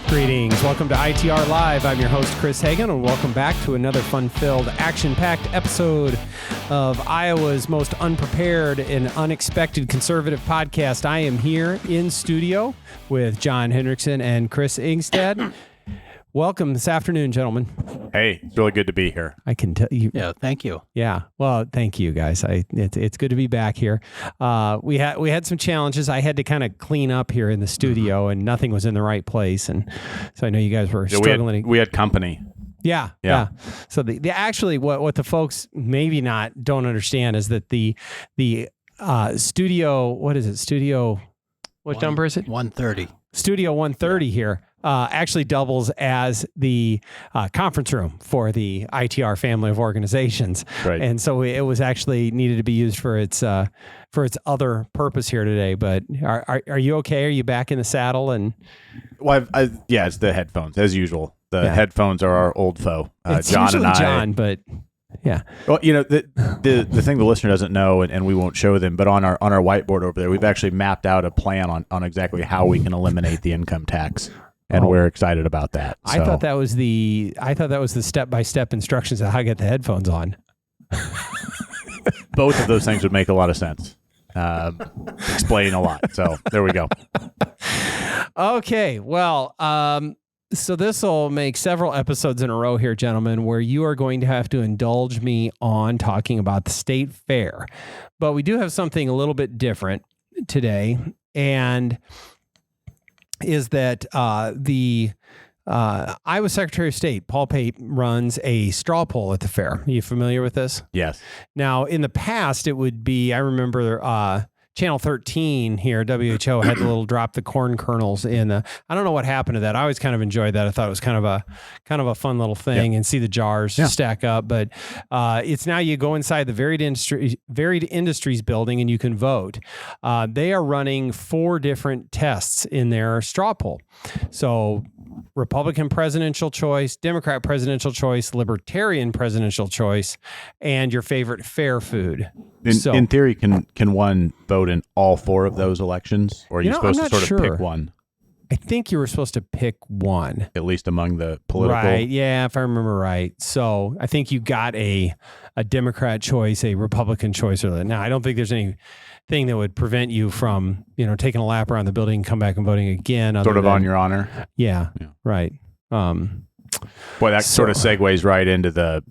Greetings. Welcome to ITR Live. I'm your host, Chris Hagan, and welcome back to another fun-filled, action-packed episode of Iowa's most unprepared and unexpected conservative podcast. I am here in studio with John Hendrickson and Chris Ingstad. Welcome this afternoon, gentlemen. Hey, it's really good to be here. I can tell you. Yeah, thank you. Yeah, well, thank you guys. It's good to be back here. We had some challenges. I had to kind of clean up here in the studio, and nothing was in the right place, and so I know you guys were struggling. We had company. Yeah. So the actually what the folks maybe don't understand is that the studio, what is it? Studio, what number is it? 130. Studio 130 here actually doubles as the conference room for the ITR family of organizations. Right. And so it was actually needed to be used for its other purpose here today. But are you okay? Are you back in the saddle? And well, yeah, it's the headphones as usual. The headphones are our old foe. It's John usually and I. John, but yeah. Well, you know, the thing the listener doesn't know, and we won't show them, but on our whiteboard over there, we've actually mapped out a plan on exactly how we can eliminate the income tax, and we're excited about that. So. I thought that was the step-by-step instructions of how to get the headphones on. Both of those things would make a lot of sense. Explain a lot. So there we go. Okay. Well, so this will make several episodes in a row here, gentlemen, where you are going to have to indulge me on talking about the state fair. But we do have something a little bit different today, and is that the Iowa Secretary of State, Paul Pape, runs a straw poll at the fair. Are you familiar with this? Yes. Now, in the past, it would be, I remember Channel 13 here, WHO had the little drop the corn kernels in. I don't know what happened to that. I always kind of enjoyed that. I thought it was kind of a fun little thing, and see the jars stack up. But it's now you go inside the Varied Industries building and you can vote. They are running 4 different tests in their straw poll. So Republican presidential choice, Democrat presidential choice, Libertarian presidential choice, and your favorite fair food. In theory, can one vote in all 4 of those elections, or are you supposed to sort of pick one? I think you were supposed to pick one. At least among the political. Right, yeah, if I remember right. So I think you got a Democrat choice, a Republican choice. Now, I don't think there's anything that would prevent you from, taking a lap around the building and come back and voting again. Sort of on your honor. Yeah. Right. Boy, that sort of segues right into the,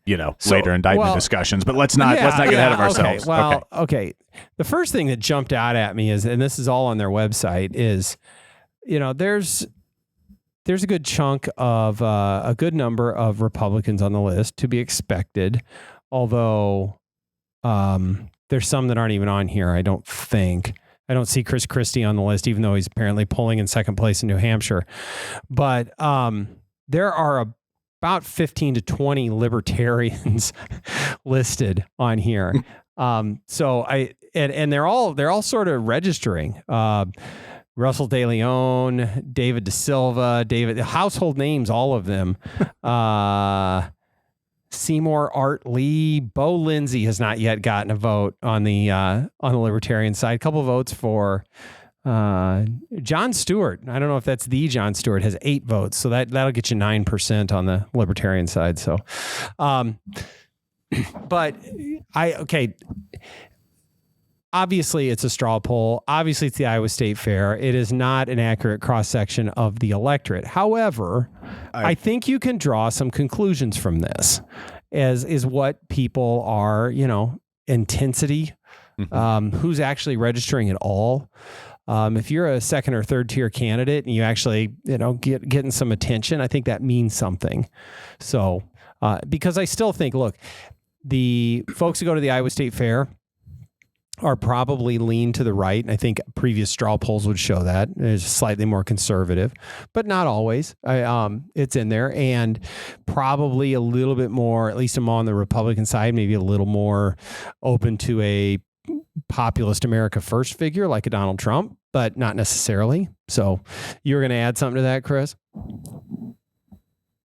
later indictment discussions, but let's not get ahead of ourselves. Okay. The first thing that jumped out at me is, and this is all on their website, is, there's a good chunk of a good number of Republicans on the list, to be expected, although there's some that aren't even on here. I don't think. I don't see Chris Christie on the list, even though he's apparently polling in second place in New Hampshire. But there are about 15 to 20 libertarians listed on here. So they're all sort of registering. Russell De Leon, David De Silva, household names, all of them. Seymour Art Lee, Bo Lindsay has not yet gotten a vote on the Libertarian side. A couple votes for John Stewart. I don't know if that's the John Stewart, has 8 votes. So that'll get you 9% on the Libertarian side. So, but obviously it's a straw poll. Obviously it's the Iowa State Fair. It is not an accurate cross-section of the electorate. However, I think you can draw some conclusions from this, as is what people are, intensity, who's actually registering at all. If you're a second or third tier candidate and you actually, getting some attention, I think that means something. So, because I still think, look, the folks who go to the Iowa State Fair are probably lean to the right. I think previous straw polls would show that. It's slightly more conservative, but not always. It's in there, and probably a little bit more, at least I'm on the Republican side, maybe a little more open to a populist America First figure like a Donald Trump, but not necessarily. So you're going to add something to that, Chris?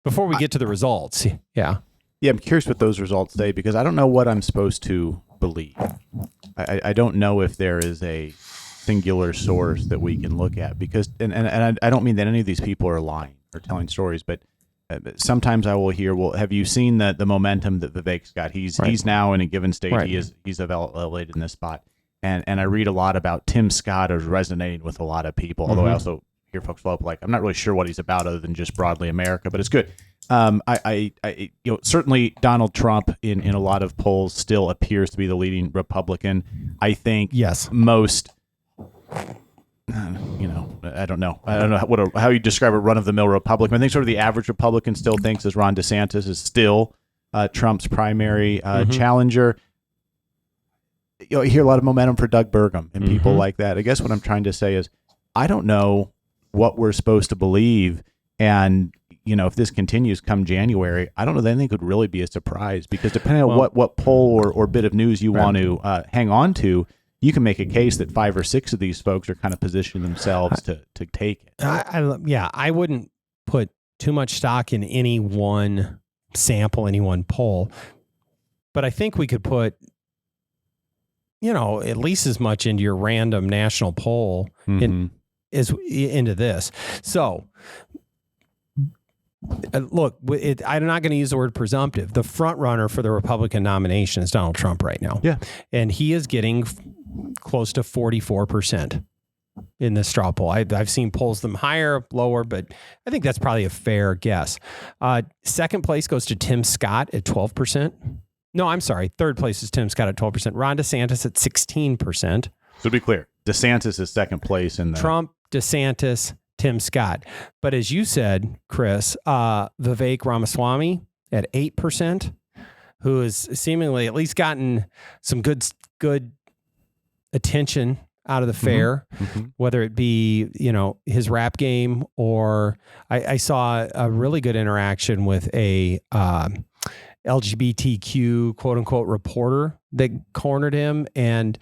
Before we get to the results. Yeah. Yeah, I'm curious what those results say, because I don't know what I'm supposed to believe. I don't know if there is a singular source that we can look at, because and I don't mean that any of these people are lying or telling stories, but sometimes I will hear, well, have you seen the momentum that Vivek's got? He's now in a given state. Right. He's elevated in this spot. And I read a lot about Tim Scott is resonating with a lot of people, although I also hear folks follow up like, I'm not really sure what he's about other than just broadly America, but it's good. I certainly Donald Trump in a lot of polls still appears to be the leading Republican. I think most, I don't know how you describe a run-of-the-mill Republican. I think sort of the average Republican still thinks as Ron DeSantis is still Trump's primary challenger. You hear a lot of momentum for Doug Burgum and people like that. I guess what I'm trying to say is I don't know what we're supposed to believe. And, if this continues come January, I don't know that anything could really be a surprise, because depending on what poll or bit of news you want to hang on to, you can make a case that 5 or 6 of these folks are kind of positioning themselves to take it. I wouldn't put too much stock in any one sample, any one poll, but I think we could put at least as much into your random national poll into this. So, look, I'm not going to use the word presumptive. The front runner for the Republican nomination is Donald Trump right now. Yeah. And he is getting close to 44% in this straw poll. I've seen polls them higher, lower, but I think that's probably a fair guess. Second place goes to Tim Scott at 12%. No, I'm sorry. Third place is Tim Scott at 12%. Ron DeSantis at 16%. So to be clear, DeSantis is second place in the Trump, DeSantis, Tim Scott. But as you said, Chris, Vivek Ramaswamy at 8%, who has seemingly at least gotten some good attention out of the fair, whether it be, his rap game, or I saw a really good interaction with a LGBTQ quote unquote reporter that cornered him, and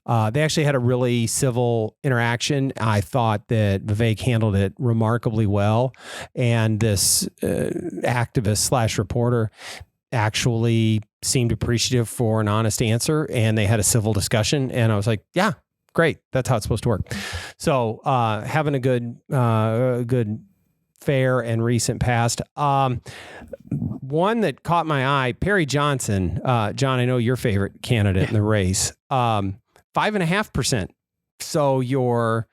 they actually had a really civil interaction. I thought that Vivek handled it remarkably well, and this activist / reporter actually seemed appreciative for an honest answer, and they had a civil discussion, and I was like, yeah, great, that's how it's supposed to work. So having a good fair and recent past. One that caught my eye, Perry Johnson. John, I know your favorite candidate in the race. 5.5%. So your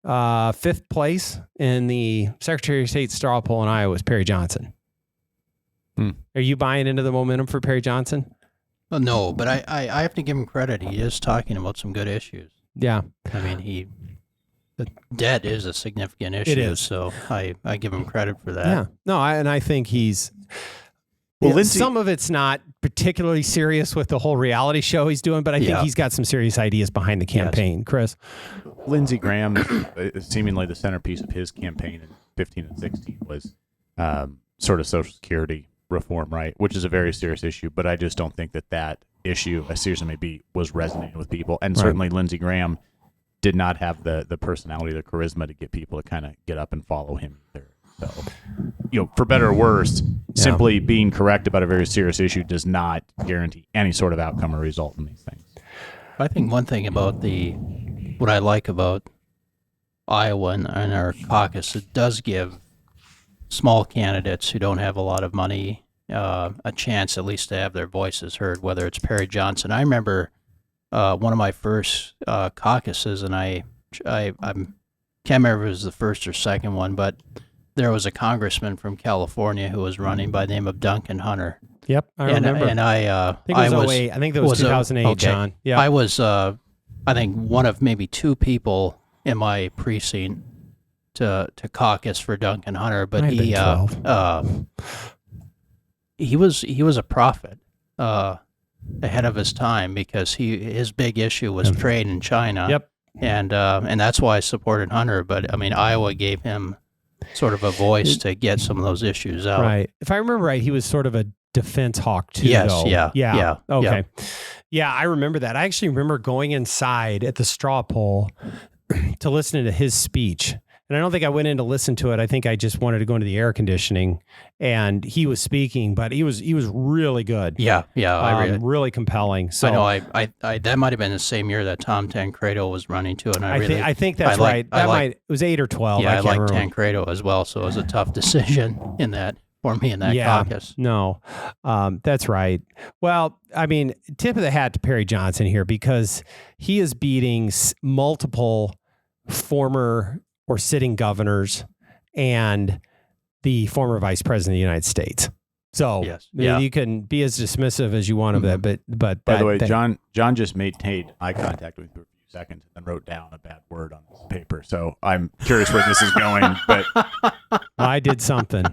fifth place in the Secretary of State straw poll in Iowa was Perry Johnson. Are you buying into the momentum for Perry Johnson? Well, no, but I have to give him credit. He is talking about some good issues. Yeah. I mean, the debt is a significant issue. It is. So I give him credit for that. Yeah. No, I think he's... Well, Lindsay, some of it's not particularly serious with the whole reality show he's doing, but I think he's got some serious ideas behind the campaign. Yes. Chris? Lindsey Graham, seemingly the centerpiece of his campaign in 15 and 16 was sort of Social Security reform, right? Which is a very serious issue, but I just don't think that issue, as serious as it may be, was resonating with people. And certainly Lindsey Graham did not have the personality, the charisma to get people to kind of get up and follow him either. So, for better or worse, simply being correct about a very serious issue does not guarantee any sort of outcome or result in these things. I think one thing about what I like about Iowa and our caucus, it does give small candidates who don't have a lot of money a chance at least to have their voices heard, whether it's Perry Johnson. I remember one of my first caucuses, and I can't remember if it was the first or second one, but there was a congressman from California who was running by the name of Duncan Hunter. Yep, I remember. And I think it was 08. I think that was 2008, okay. John. Yeah, I was, I think, one of maybe two people in my precinct to caucus for Duncan Hunter, but he was a prophet ahead of his time, because his big issue was trade in China. Yep, and that's why I supported Hunter. But I mean, Iowa gave him sort of a voice to get some of those issues out. Right. If I remember right, he was sort of a defense hawk too. Yes. Though. Yeah. Okay. Yeah, I remember that. I actually remember going inside at the straw poll to listen to his speech. And I don't think I went in to listen to it. I think I just wanted to go into the air conditioning, and he was speaking, but he was really good. Yeah, I read it. Really compelling. So I know. I that might have been the same year that Tom Tancredo was running too, and I think that's right. It was 8 or 12. Yeah, I can't like remember. Tancredo as well, so it was a tough decision in that for me in that caucus. No, that's right. Well, I mean, tip of the hat to Perry Johnson here, because he is beating multiple former or sitting governors and the former vice president of the United States. So you can be as dismissive as you want of that, but by the way, John just maintained eye contact with me for a few seconds and then wrote down a bad word on his paper. So I'm curious where this is going, but I did something.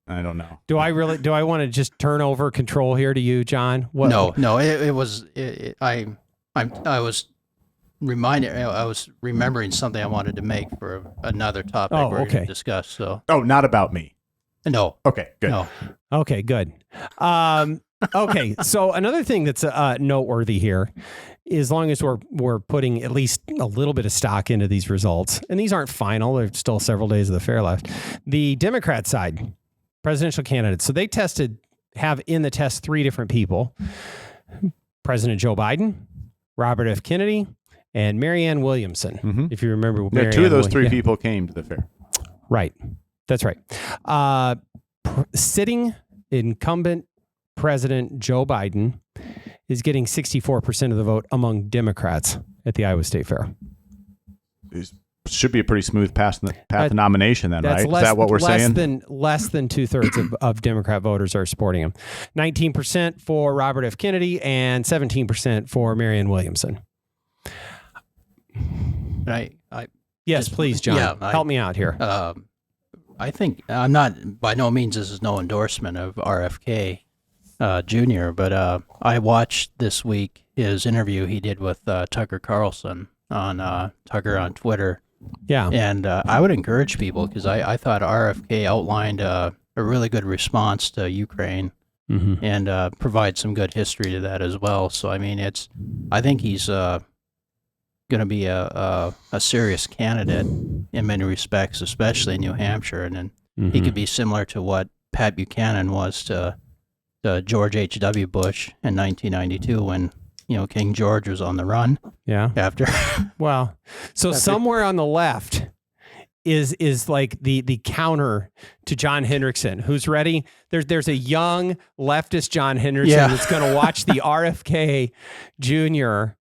I don't know. Do I want to just turn over control here to you, John? What? No. It was. I was reminded. I was remembering something I wanted to make for another topic we're going to discuss. So. Oh, not about me. No. Okay. Good. No. Okay. Good. Okay. So another thing that's noteworthy here, as long as we're putting at least a little bit of stock into these results, and these aren't final. There's still several days of the fair left. The Democrat side. Presidential candidates. So they have in the test 3 different people: President Joe Biden, Robert F. Kennedy, and Marianne Williamson. Mm-hmm. If you remember, yeah, 2 of those 3 people came to the fair. Right. That's right. Sitting incumbent President Joe Biden is getting 64% of the vote among Democrats at the Iowa State Fair. Should be a pretty smooth path to nomination then, right? Is that what we're saying? Less than 2/3 of Democrat voters are supporting him. 19% for Robert F. Kennedy and 17% for Marianne Williamson. Yes, please, John. Yeah, help me out here. I think I'm not, by no means, this is no endorsement of RFK Jr., but I watched this week his interview he did with Tucker Carlson on Tucker on Twitter. Yeah. And I would encourage people, because I thought RFK outlined a really good response to Ukraine and provide some good history to that as well. So, I mean, I think he's going to be a serious candidate in many respects, especially in New Hampshire. And then he could be similar to what Pat Buchanan was to George H.W. Bush in 1992 when King George was on the run. Yeah. After. Well, so somewhere on the left is like the counter to John Hendrickson, who's ready. There's a young leftist John Hendrickson that's going to watch the RFK Jr.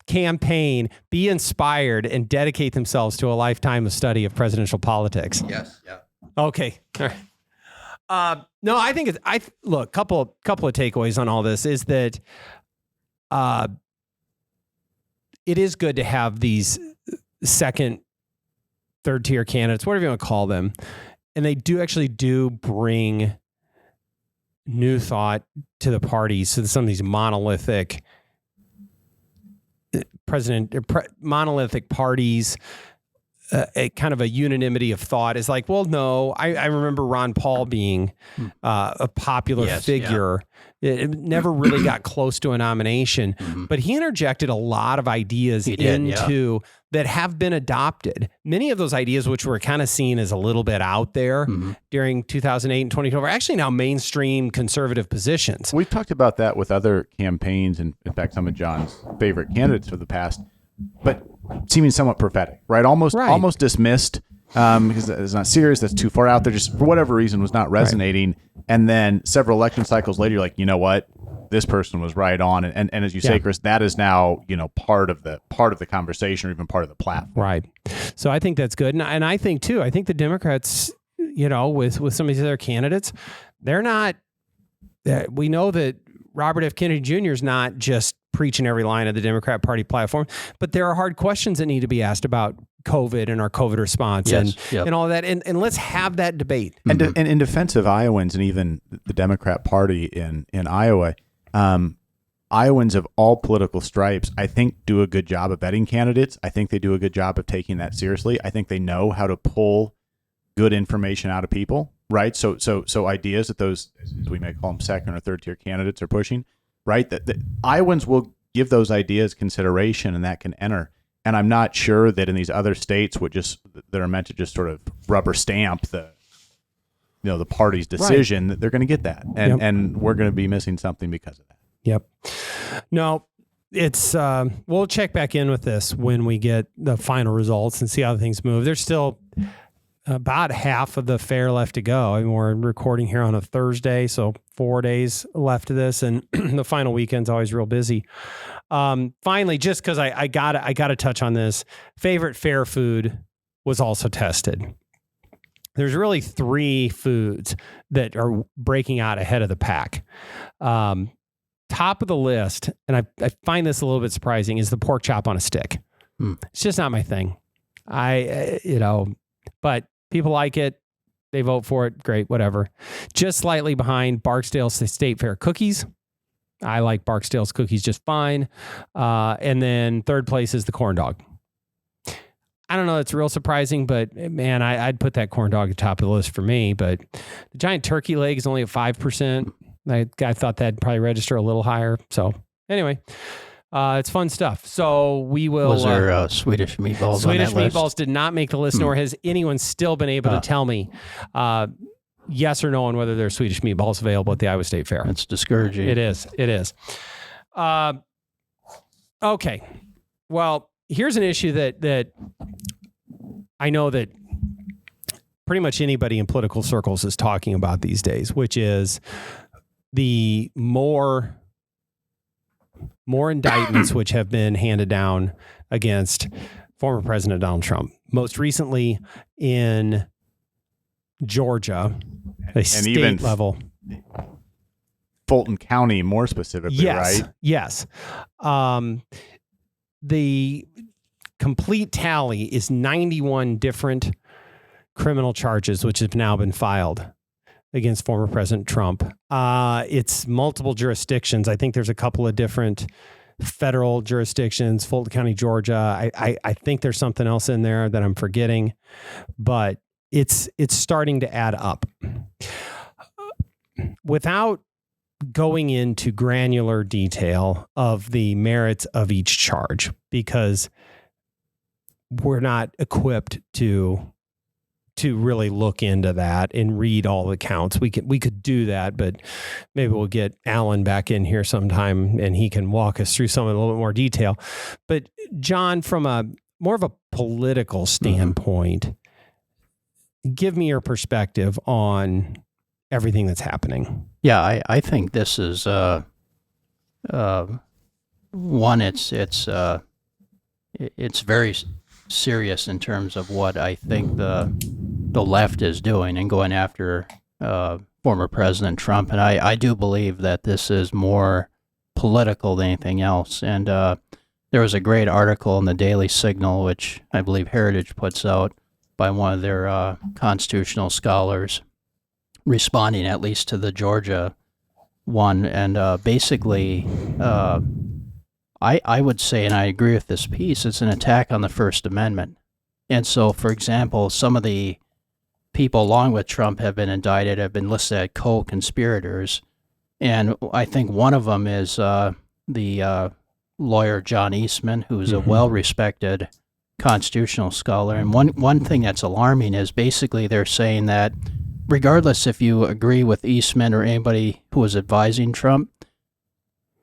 campaign, be inspired, and dedicate themselves to a lifetime of study of presidential politics. Yes. Yeah. Okay. All right. No, I think look, couple of takeaways on all this is that it is good to have these second, third tier candidates, whatever you want to call them. And they do bring new thought to the parties. So some of these monolithic monolithic parties, a kind of a unanimity of thought is like, well, no, I remember Ron Paul being a popular figure. It never really got close to a nomination, but he interjected a lot of ideas that have been adopted. Many of those ideas, which were kind of seen as a little bit out there during 2008 and 2012, are actually now mainstream conservative positions. We've talked about that with other campaigns, and in fact, some of John's favorite candidates for the past, but seeming somewhat prophetic, right? Almost dismissed because it's not serious. That's too far out there. Just for whatever reason was not resonating. Right. And then several election cycles later, you're like, you know what? This person was right on. And as you say, Chris, that is now, part of the conversation or even part of the platform. Right. So I think that's good. And I think too, the Democrats, with some of these other candidates, they're not, we know that Robert F. Kennedy Jr. is not just preaching every line of the Democrat Party platform, but there are hard questions that need to be asked about COVID and our COVID response and all of that. And let's have that debate. And in defense of Iowans and even the Democrat Party in Iowa, Iowans of all political stripes, I think, do a good job of vetting candidates. I think they do a good job of taking that seriously. I think they know how to pull good information out of people, right? So ideas that those, as we may call them, second or third tier candidates are pushing, right? That Iowans will give those ideas consideration, and that can enter. And I'm not sure that in these other states that are meant to just sort of rubber stamp the party's decision, that they're going to get that. And we're going to be missing something because of that. Yep. No, it's we'll check back in with this when we get the final results and see how things move. There's still about half of the fair left to go. I mean, we're recording here on a Thursday, so 4 days left of this, and the final weekend's always real busy. Finally, just because I gotta touch on this, favorite fair food was also tested. There's really 3 foods that are breaking out ahead of the pack. Top of the list, and I find this a little bit surprising, is the pork chop on a stick. It's just not my thing. But people like it. They vote for it. Great, whatever. Just slightly behind Barksdale's State Fair cookies. I like Barksdale's cookies just fine. And then third place is the corn dog. I don't know. It's real surprising, but man, I'd put that corn dog at the top of the list for me. But the giant turkey leg is only at 5%. I thought that'd probably register a little higher. So anyway, it's fun stuff. So we will. Was there Swedish meatballs? Swedish on that meatballs list? did not make the list, nor has anyone still been able to tell me yes or no on whether there's Swedish meatballs available at the Iowa State Fair. That's discouraging. It is. Okay. Well, here's an issue that I know that pretty much anybody in political circles is talking about these days, which is the more indictments which have been handed down against former President Donald Trump. Most recently in Georgia, state even level. Fulton County, more specifically, right? Yes. The complete tally is 91 different criminal charges which have now been filed against former President Trump. It's multiple jurisdictions. I think there's a couple of different federal jurisdictions, Fulton County, Georgia. I think there's something else in there that I'm forgetting, but it's starting to add up. Without going into granular detail of the merits of each charge, because we're not equipped to really look into that and read all the counts. We could do that, but maybe we'll get Alan back in here sometime and he can walk us through some of a little bit more detail. But John, from a more of a political standpoint, give me your perspective on everything that's happening. Yeah, I think this is one. It's very serious in terms of what I think the left is doing and going after former President Trump. And I do believe that this is more political than anything else. And there was a great article in the Daily Signal, which I believe Heritage puts out, by one of their constitutional scholars, responding at least to the Georgia one. And basically, I would say, and I agree with this piece, it's an attack on the First Amendment. And so, for example, some of the people along with Trump have been indicted, have been listed as co-conspirators. And I think one of them is the lawyer John Eastman, who's a well-respected constitutional scholar. And one thing that's alarming is basically they're saying that regardless if you agree with Eastman or anybody who was advising Trump,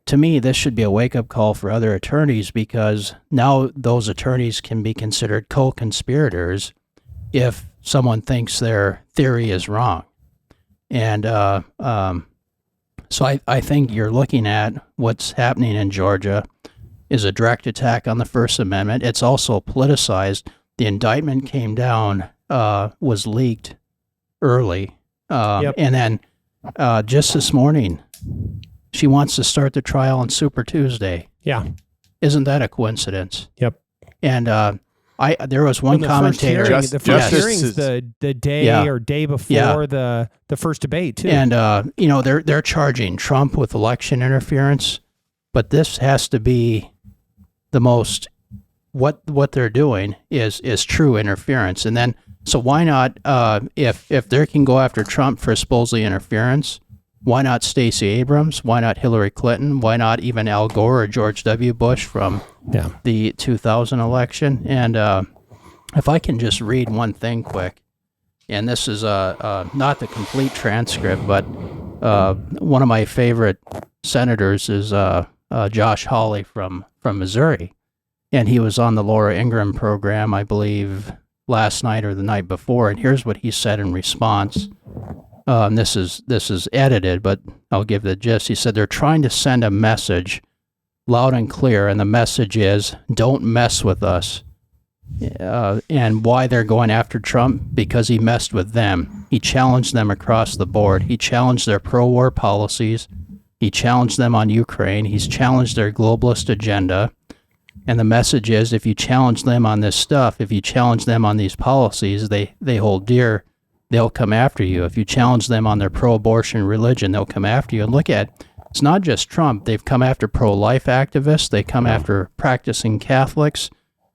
to me, this should be a wake-up call for other attorneys, because now those attorneys can be considered co-conspirators if someone thinks their theory is wrong. And so I think you're looking at what's happening in Georgia is a direct attack on the First Amendment. It's also politicized. The indictment came down, was leaked early. And then just this morning, she wants to start the trial on Super Tuesday. Yeah. Isn't that a coincidence? Yep. And there was one commentator. The first hearing's the day or day before the first debate, too. And, they're charging Trump with election interference, but this has to be the most, what they're doing is true interference. And then, so why not, if they can go after Trump for supposedly interference, Why not Stacey Abrams? Why not Hillary Clinton? Why not even Al Gore or George W. Bush from the 2000 election? And if I can just read one thing quick, and this is not the complete transcript, but one of my favorite senators is Josh Hawley from Missouri. And he was on the Laura Ingraham program, I believe, last night or the night before. And here's what he said in response. This is edited, but I'll give the gist. He said they're trying to send a message loud and clear, and the message is, don't mess with us. And why they're going after Trump? Because he messed with them. He challenged them across the board. He challenged their pro-war policies. He challenged them on Ukraine. He's challenged their globalist agenda. And the message is, if you challenge them on this stuff, if you challenge them on these policies they hold dear, they'll come after you. If you challenge them on their pro-abortion religion, they'll come after you. And look at, it's not just Trump. They've come after pro-life activists. They come after practicing Catholics.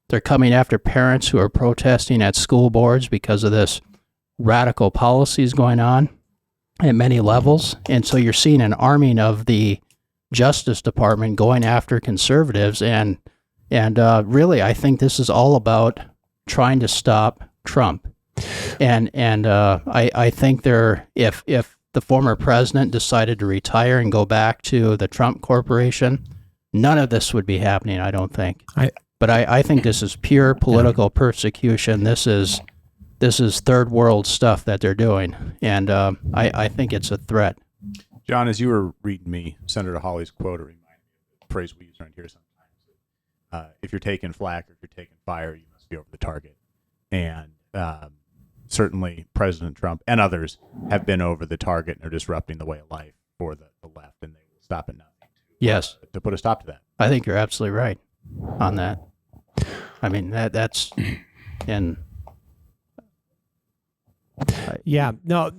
They're coming after parents who are protesting at school boards because of this radical policies going on at many levels. And so you're seeing an arming of the Justice Department going after conservatives. And really, I think this is all about trying to stop Trump. And I think if the former president decided to retire and go back to the Trump Corporation, none of this would be happening, I don't think. But I think this is pure political persecution. This is third world stuff that they're doing, and I think it's a threat. John, as you were reading me Senator Hawley's quote, it reminded me of the phrase we use around here sometimes. If you're taking flack or if you're taking fire, you must be over the target. And certainly President Trump and others have been over the target and are disrupting the way of life for the left, and they will stop at nothing to put a stop to that. I think you're absolutely right on that. I mean, that's and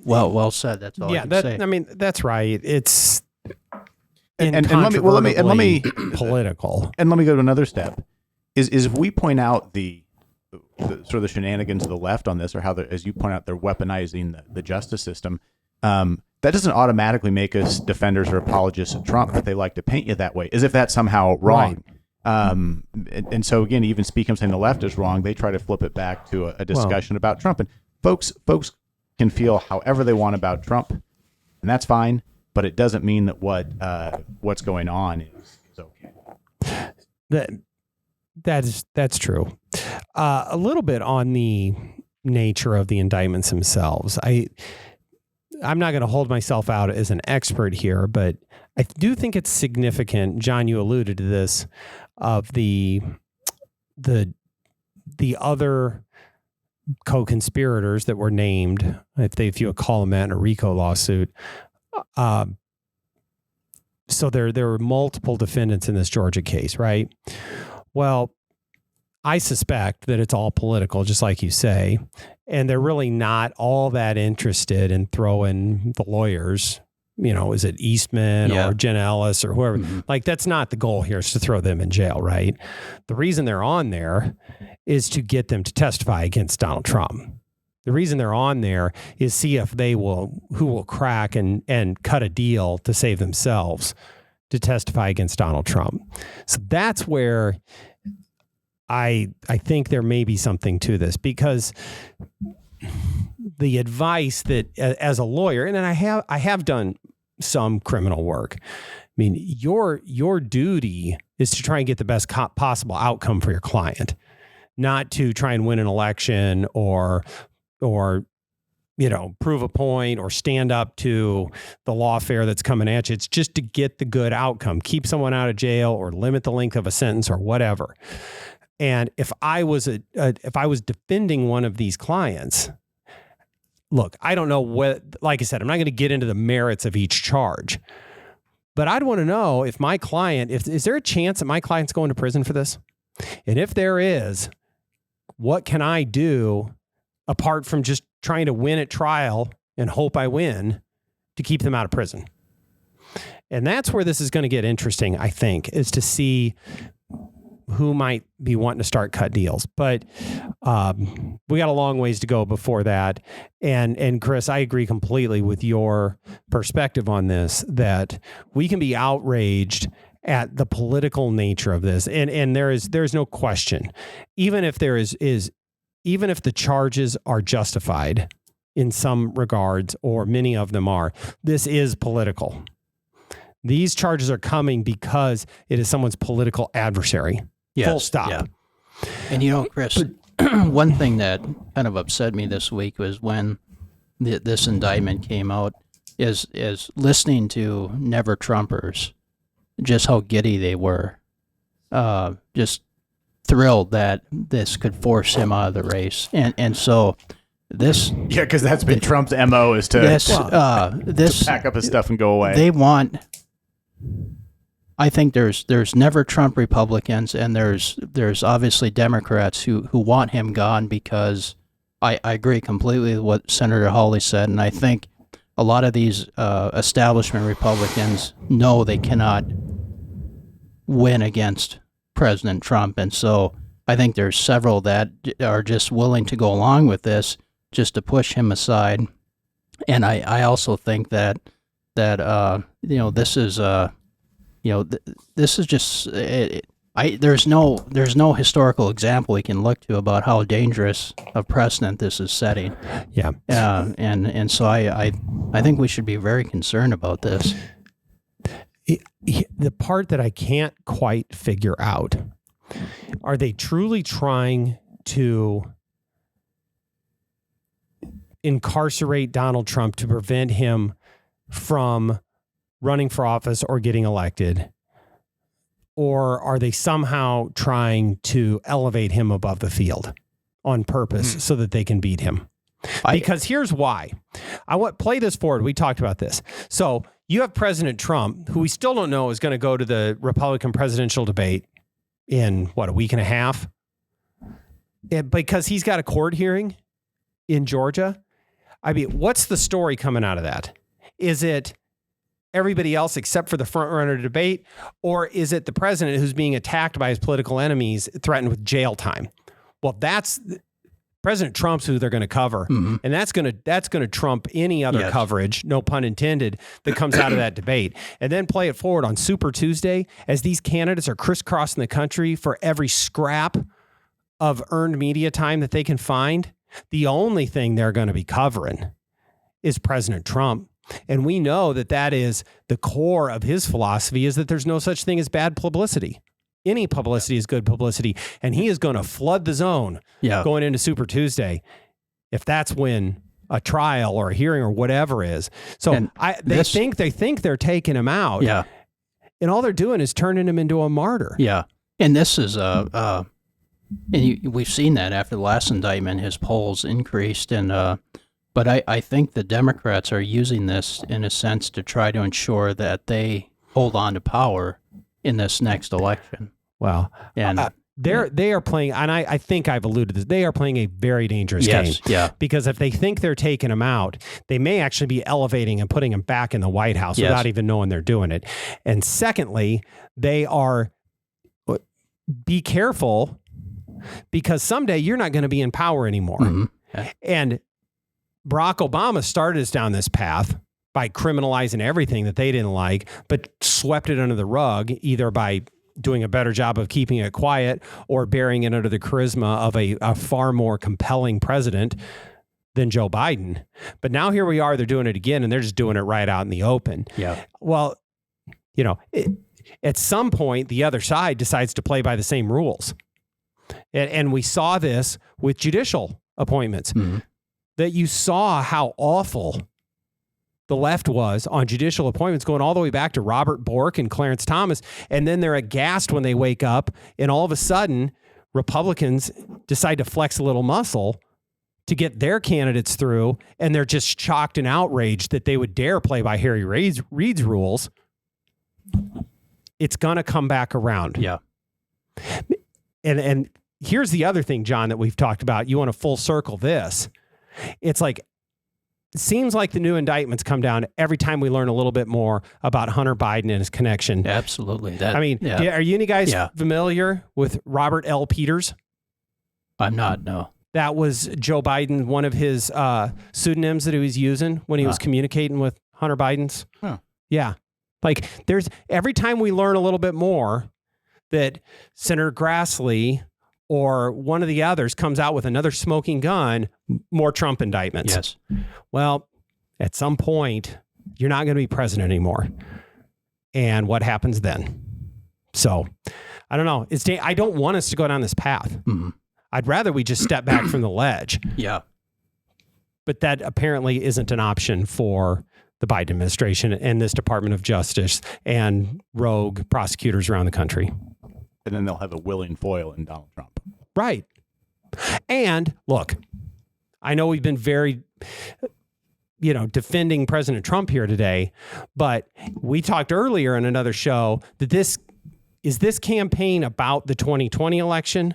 well said. That's all I can say. I mean, that's right. It's and let me political. And let me go to another step. Is if we point out the sort of the shenanigans of the left on this, or how, as you point out, they're weaponizing the justice system, that doesn't automatically make us defenders or apologists of Trump, but they like to paint you that way, as if that's somehow wrong. Right. And so again, even speaking saying the left is wrong, they try to flip it back to a discussion about Trump. And folks can feel however they want about Trump, and that's fine. But it doesn't mean that what's going on is okay. That's true. A little bit on the nature of the indictments themselves. I'm not going to hold myself out as an expert here, but I do think it's significant. John, you alluded to this, of the other co-conspirators that were named, if you would call them that, in a RICO lawsuit. So there were multiple defendants in this Georgia case, right? Well, I suspect that it's all political, just like you say, and they're really not all that interested in throwing the lawyers. Is it Eastman or Jen Ellis or whoever? Mm-hmm. Like, that's not the goal here, is to throw them in jail, right? The reason they're on there is to get them to testify against Donald Trump. The reason they're on there is see if who will crack and cut a deal to save themselves to testify against Donald Trump. So that's where I think there may be something to this, because the advice that as a lawyer, and then I have done some criminal work. I mean, your duty is to try and get the best possible outcome for your client, not to try and win an election or prove a point or stand up to the lawfare that's coming at you. It's just to get the good outcome, keep someone out of jail or limit the length of a sentence or whatever. And if I was defending one of these clients, look, I don't know like I said, I'm not going to get into the merits of each charge, but I'd want to know if my client, is there a chance that my client's going to prison for this? And if there is, what can I do apart from just trying to win at trial and hope I win to keep them out of prison? And that's where this is going to get interesting, I think, is to see who might be wanting to start cut deals. But we got a long ways to go before that. And Chris, I agree completely with your perspective on this, that we can be outraged at the political nature of this. And there's no question, even if even if the charges are justified in some regards, or many of them are, this is political. These charges are coming because it is someone's political adversary. Yes, Full stop. Yeah. And Chris, one thing that kind of upset me this week was when this indictment came out, is listening to Never Trumpers, just how giddy they were, just thrilled that this could force him out of the race, and so this. Yeah, because that's been Trump's MO, is to pack up his stuff and go away. They want. I think there's never Trump Republicans, and there's obviously Democrats who want him gone, because I agree completely with what Senator Hawley said, and I think a lot of these establishment Republicans know they cannot win against President Trump, and so I think there's several that are just willing to go along with this just to push him aside, and I also think that this is this is just there's no historical example we can look to about how dangerous a precedent this is setting. Yeah. And so I think we should be very concerned about this. The part that I can't quite figure out, are they truly trying to incarcerate Donald Trump to prevent him from running for office or getting elected? Or are they somehow trying to elevate him above the field on purpose so that they can beat him? Because here's why. I want play this forward. We talked about this. So you have President Trump, who we still don't know is going to go to the Republican presidential debate in, a week and a half? Because he's got a court hearing in Georgia. I mean, what's the story coming out of that? Is it everybody else except for the front runner debate, or is it the president who's being attacked by his political enemies, threatened with jail time? Well, that's President Trump's who they're going to cover, and that's going to trump any other coverage, no pun intended, that comes out of that debate. And then play it forward on Super Tuesday as these candidates are crisscrossing the country for every scrap of earned media time that they can find. The only thing they're going to be covering is President Trump. And we know that is the core of his philosophy, is that there's no such thing as bad publicity. Any publicity is good publicity. And he is going to flood the zone going into Super Tuesday, if that's when a trial or a hearing or whatever is. So they think they're taking him out. Yeah. And all they're doing is turning him into a martyr. Yeah. And this is we've seen that after the last indictment, his polls increased, and but I think the Democrats are using this in a sense to try to ensure that they hold on to power in this next election. Wow. And they are playing, and I think I've alluded to this, they are playing a very dangerous game. Yeah. Because if they think they're taking him out, they may actually be elevating and putting him back in the White House without even knowing they're doing it. And secondly, they are, be careful, because someday you're not going to be in power anymore. Mm-hmm. Yeah. And Barack Obama started us down this path by criminalizing everything that they didn't like, but swept it under the rug, either by doing a better job of keeping it quiet or burying it under the charisma of a far more compelling president than Joe Biden. But now here we are, they're doing it again, and they're just doing it right out in the open. Yeah. Well, at some point, the other side decides to play by the same rules. And we saw this with judicial appointments. Mm-hmm. That you saw how awful the left was on judicial appointments, going all the way back to Robert Bork and Clarence Thomas. And then they're aghast when they wake up, and all of a sudden Republicans decide to flex a little muscle to get their candidates through. And they're just shocked and outraged that they would dare play by Harry Reid's rules. It's going to come back around. Yeah. And here's the other thing, John, that we've talked about. You want to full circle this. It's like seems like the new indictments come down every time we learn a little bit more about Hunter Biden and his connection. Absolutely. Are you any guys familiar with Robert L. Peters? I'm not, no. That was Joe Biden, one of his pseudonyms that he was using when he was communicating with Hunter Biden's. Huh. Yeah. Like every time we learn a little bit more that Senator Grassley or one of the others comes out with another smoking gun, more Trump indictments. Yes. Well, at some point, you're not going to be president anymore. And what happens then? So, I don't know. I don't want us to go down this path. Mm-hmm. I'd rather we just step back from the ledge. Yeah. But that apparently isn't an option for the Biden administration and this Department of Justice and rogue prosecutors around the country. And then they'll have a willing foil in Donald Trump. Right. And look, I know we've been very, defending President Trump here today, but we talked earlier in another show that this campaign about the 2020 election,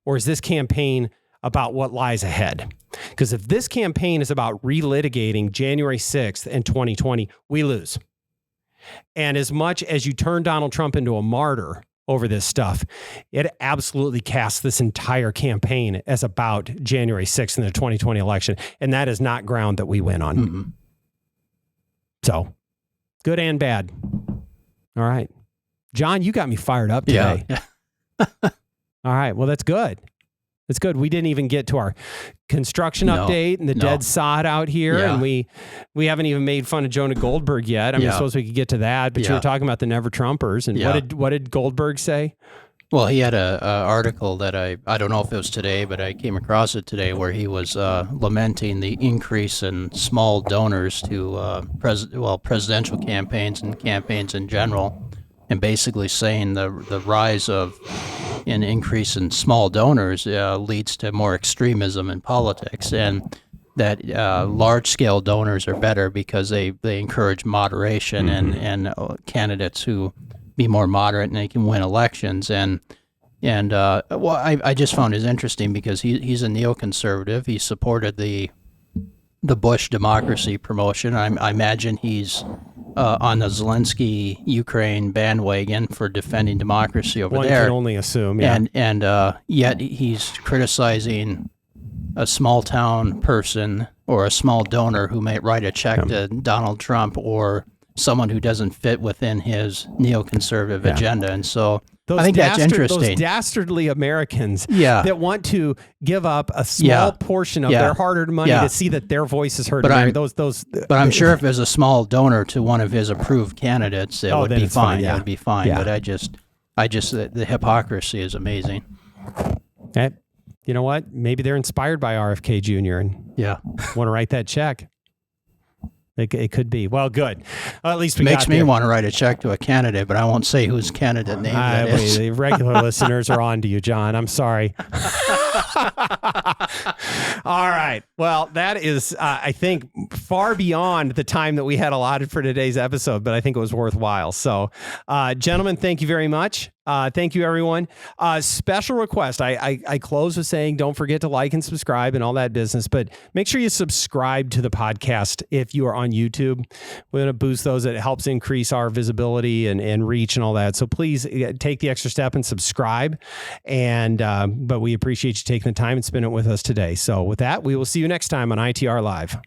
or is this campaign about what lies ahead? Because if this campaign is about relitigating January 6th and 2020, we lose. And as much as you turn Donald Trump into a martyr over this stuff, it absolutely casts this entire campaign as about January 6th and the 2020 election. And that is not ground that we win on. Mm-hmm. So, good and bad. All right. John, you got me fired up today. Yeah. All right. Well, that's good. That's good. We didn't even get to our construction update and the dead sod out here. Yeah. And we haven't even made fun of Jonah Goldberg yet. I suppose we could get to that, but you were talking about the Never Trumpers. And what did Goldberg say? Well, he had a article that I don't know if it was today, but I came across it today where he was lamenting the increase in small donors to presidential campaigns and campaigns in general, and basically saying the rise of an increase in small donors leads to more extremism in politics, and that large-scale donors are better because they encourage moderation and candidates who be more moderate and they can win elections. I just found it interesting because he's a neoconservative. He supported the Bush democracy promotion. I imagine he's on the Zelensky Ukraine bandwagon for defending democracy over there. One can only assume, yeah. And yet he's criticizing a small town person or a small donor who may write a check to Donald Trump or someone who doesn't fit within his neoconservative agenda. And so I think that's interesting. Those dastardly Americans that want to give up a small portion of their hard-earned money to see that their voice is heard. But I'm sure if there's a small donor to one of his approved candidates, it would be fine. It would be fine. Yeah. But the hypocrisy is amazing. You know what? Maybe they're inspired by RFK Jr. and want to write that check. It could be. Well, good. At least we makes me want to write a check to a candidate, but I won't say whose candidate name that is. The regular listeners are on to you, John. I'm sorry. All right. Well, that is, I think, far beyond the time that we had allotted for today's episode, but I think it was worthwhile. So, gentlemen, thank you very much. Thank you, everyone. Special request. I close with saying don't forget to like and subscribe and all that business, but make sure you subscribe to the podcast if you are on YouTube. We're going to boost those. It helps increase our visibility and reach and all that. So please take the extra step and subscribe. But we appreciate you taking the time and spending it with us today. So with that, we will see you next time on ITR Live.